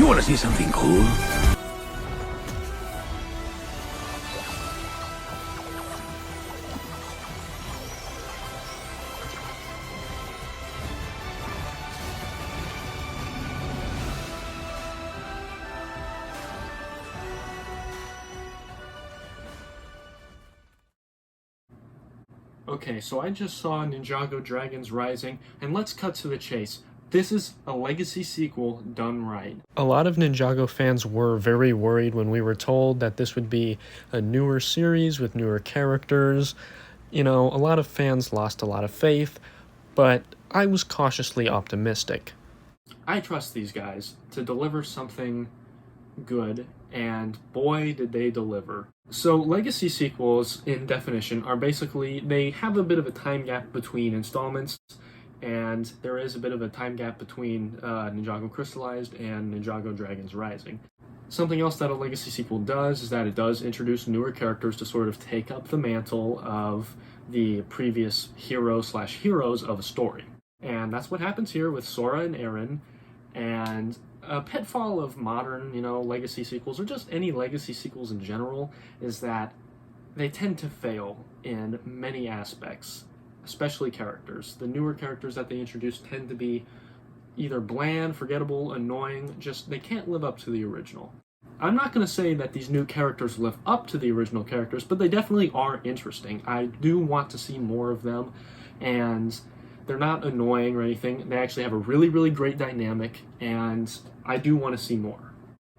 You want to see something cool? Okay, so I just saw Ninjago Dragons Rising, and let's cut to the chase. This is a legacy sequel done right. A lot of Ninjago fans were very worried when we were told that this would be a newer series with newer characters. You know, a lot of fans lost a lot of faith, but I was cautiously optimistic. I trust these guys to deliver something good, and boy did they deliver. So legacy sequels, in definition, are basically, they have a bit of a time gap between installments, and there is a bit of a time gap between Ninjago Crystallized and Ninjago Dragons Rising. Something else that a legacy sequel does is that it does introduce newer characters to sort of take up the mantle of the previous hero/heroes of a story. And that's what happens here with Sora and Eren. And a pitfall of modern, legacy sequels, or just any legacy sequels in general, is that they tend to fail in many aspects, especially characters. The newer characters that they introduce tend to be either bland, forgettable, annoying, just they can't live up to the original. I'm not going to say that these new characters live up to the original characters, but they definitely are interesting. I do want to see more of them, and they're not annoying or anything. They actually have a really, really great dynamic, and I do want to see more.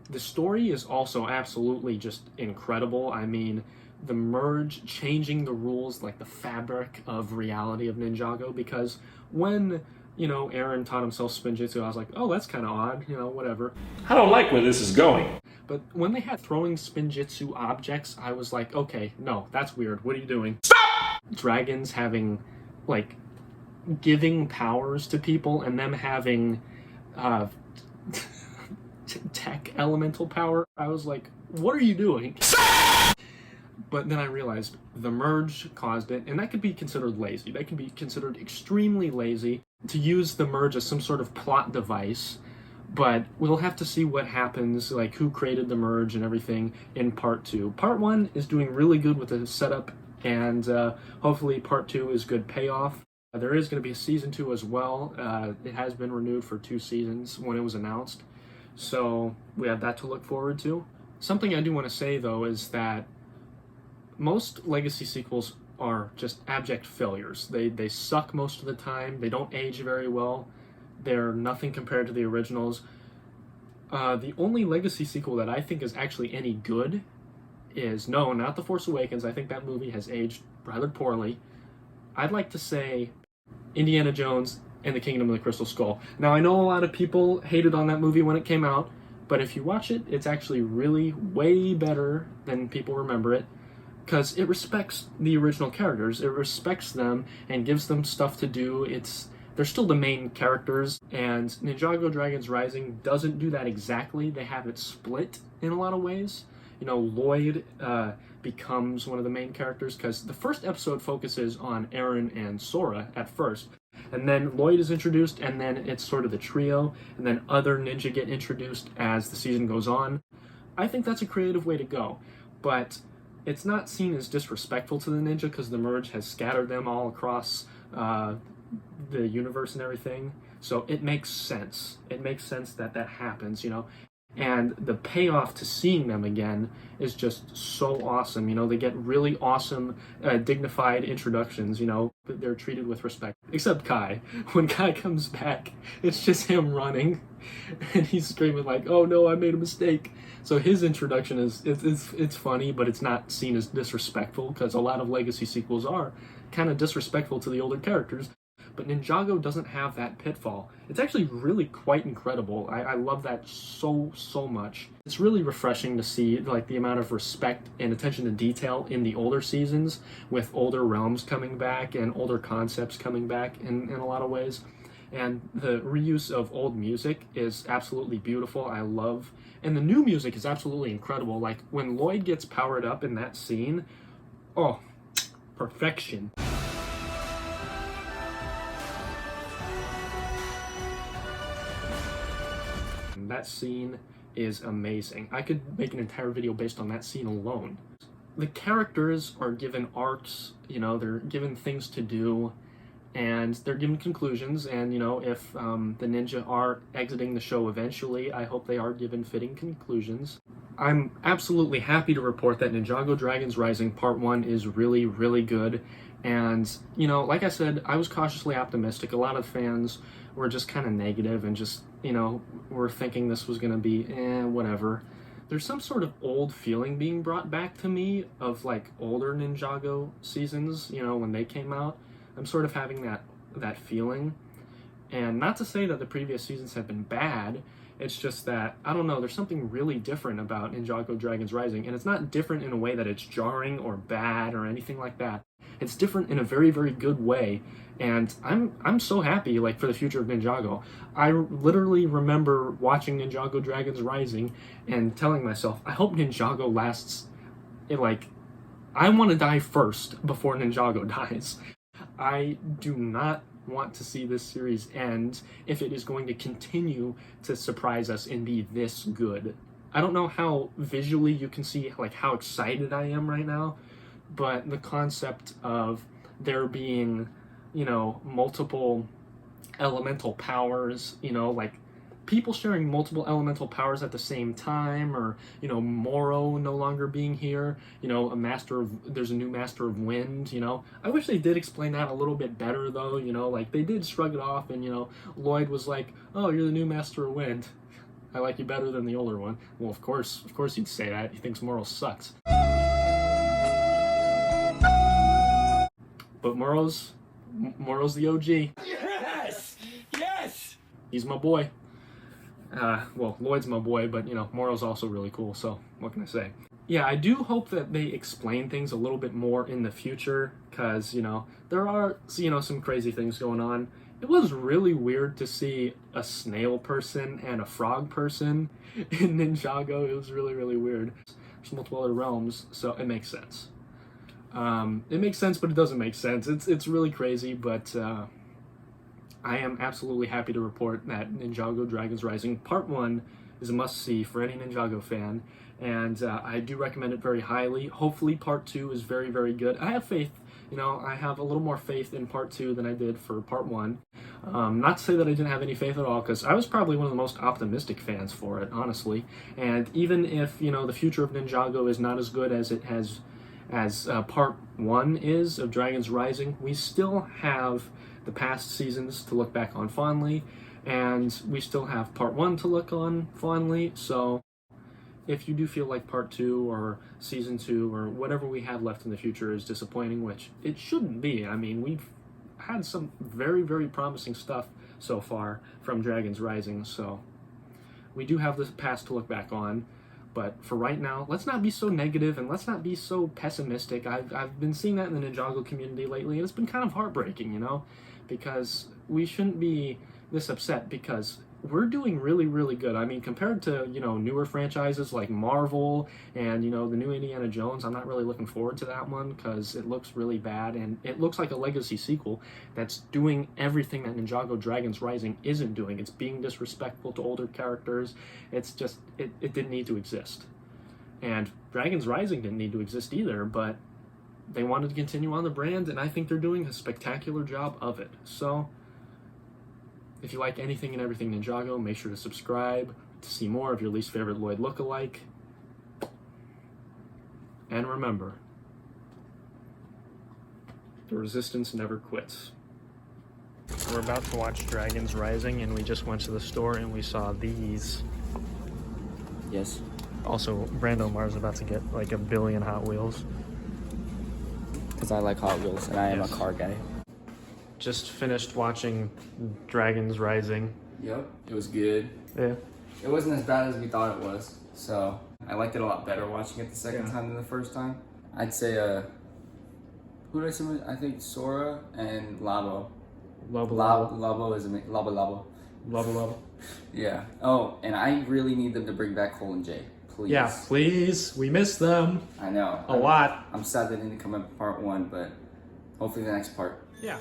The story is also absolutely just incredible. I mean, the merge changing the rules, like the fabric of reality of Ninjago, because when, Eren taught himself Spinjitzu, I was like, oh, that's kind of odd, whatever. I don't like where this is going. But when they had throwing Spinjitzu objects, I was like, okay, no, that's weird. What are you doing? Stop! Dragons having, giving powers to people and them having tech elemental power. I was like, what are you doing? But then I realized the merge caused it, and that could be considered lazy. That can be considered extremely lazy to use the merge as some sort of plot device. But we'll have to see what happens, like who created the merge and everything in part 2. Part 1 is doing really good with the setup, and hopefully part 2 is good payoff. There is going to be a season 2 as well. It has been renewed for 2 seasons when it was announced. So we have that to look forward to. Something I do want to say, though, is that most legacy sequels are just abject failures. They suck most of the time. They don't age very well. They're nothing compared to the originals. The only legacy sequel that I think is actually any good is, no, not The Force Awakens. I think that movie has aged rather poorly. I'd like to say Indiana Jones and the Kingdom of the Crystal Skull. Now, I know a lot of people hated on that movie when it came out, but if you watch it, it's actually really way better than people remember it, because it respects the original characters. It respects them and gives them stuff to do. They're still the main characters, and Ninjago Dragons Rising doesn't do that exactly. They have it split in a lot of ways. Lloyd becomes one of the main characters, because the first episode focuses on Eren and Sora at first, and then Lloyd is introduced, and then it's sort of the trio, and then other ninja get introduced as the season goes on. I think that's a creative way to go, but it's not seen as disrespectful to the ninja, because the merge has scattered them all across the universe and everything, so it makes sense. It makes sense that happens, and the payoff to seeing them again is just so awesome. They get really awesome, dignified introductions. They're treated with respect. Except Kai. When Kai comes back, it's just him running, and he's screaming like, "Oh no, I made a mistake." So his introduction it's funny, but it's not seen as disrespectful, because a lot of legacy sequels are kind of disrespectful to the older characters. But Ninjago doesn't have that pitfall. It's actually really quite incredible. I love that so much. It's really refreshing to see the amount of respect and attention to detail in the older seasons, with older realms coming back and older concepts coming back in a lot of ways. And the reuse of old music is absolutely beautiful. I love. And the new music is absolutely incredible. Like when Lloyd gets powered up in that scene, oh, perfection. man, that scene is amazing. I could make an entire video based on that scene alone. The characters are given arcs, you know, they're given things to do, and they're given conclusions, and, you know, if the ninja are exiting the show eventually, I hope they are given fitting conclusions. I'm absolutely happy to report that Ninjago Dragons Rising Part 1 is really, really good, and, you know, like I said, I was cautiously optimistic. A lot of fans were just kind of negative and just, you know, were thinking this was going to be, whatever. There's some sort of old feeling being brought back to me of, like, older Ninjago seasons, you know, when they came out. I'm sort of having that feeling. And not to say that the previous seasons have been bad, it's just that, I don't know, there's something really different about Ninjago Dragons Rising, and it's not different in a way that it's jarring or bad or anything like that. It's different in a very, very good way, and I'm so happy, like, for the future of Ninjago. I literally remember watching Ninjago Dragons Rising and telling myself, I hope Ninjago lasts, I want to die first before Ninjago dies. I do not want to see this series end if it is going to continue to surprise us and be this good. I don't know how visually you can see, like, how excited I am right now, but the concept of there being, you know, multiple elemental powers, you know, like people sharing multiple elemental powers at the same time, or, you know, Moro no longer being here, you know, there's a new master of wind, you know. I wish they did explain that a little bit better, though, you know, like they did shrug it off, and, you know, Lloyd was like, oh, you're the new master of wind. I like you better than the older one. Well, of course he'd say that. He thinks Moro sucks. But Moro's the OG. Yes! Yes! He's my boy. Well, Lloyd's my boy, but, you know, Moro's also really cool, so what can I say? Yeah, I do hope that they explain things a little bit more in the future, because, you know, there are, you know, some crazy things going on. It was really weird to see a snail person and a frog person in Ninjago. It was really, really weird. There's multiple other realms, so it makes sense. It makes sense, but it doesn't make sense. It's really crazy, but I am absolutely happy to report that Ninjago Dragons Rising Part 1 is a must-see for any Ninjago fan, and I do recommend it very highly. Hopefully Part 2 is very, very good. I have faith, you know, I have a little more faith in Part 2 than I did for Part 1. Not to say that I didn't have any faith at all, because I was probably one of the most optimistic fans for it, honestly. And even if, you know, the future of Ninjago is not as good as it has, as Part 1 is of Dragons Rising, we still have the past seasons to look back on fondly, and we still have Part 1 to look on fondly. So if you do feel like Part 2 or Season 2 or whatever we have left in the future is disappointing, which it shouldn't be. I mean, we've had some very, very promising stuff so far from Dragons Rising, so we do have this past to look back on. But for right now, let's not be so negative and let's not be so pessimistic. I've been seeing that in the Ninjago community lately, and it's been kind of heartbreaking, you know, because we shouldn't be this upset, because we're doing really, really good. I mean, compared to, you know, newer franchises like Marvel and, you know, the new Indiana Jones, I'm not really looking forward to that one because it looks really bad, and it looks like a legacy sequel that's doing everything that Ninjago Dragons Rising isn't doing. It's being disrespectful to older characters. It's just, it didn't need to exist. And Dragons Rising didn't need to exist either, but they wanted to continue on the brand, and I think they're doing a spectacular job of it. So if you like anything and everything Ninjago, make sure to subscribe to see more of your least favorite Lloyd lookalike. And remember, the resistance never quits. We're about to watch Dragons Rising, and we just went to the store and we saw these. Yes. Also, Brando Mars about to get like 1 billion Hot Wheels. Because I like Hot Wheels and I am a car guy. Just finished watching Dragons Rising. Yep, it was good. Yeah. It wasn't as bad as we thought it was, so I liked it a lot better watching it the second time than the first time. I'd say, who did I say? I think Sora and Labo. Labo is amazing. Labo. Yeah. Oh, and I really need them to bring back Cole and Jay. Please. Yeah, please. We miss them. I know. A lot. I'm sad they didn't come up part 1, but hopefully the next part. Yeah.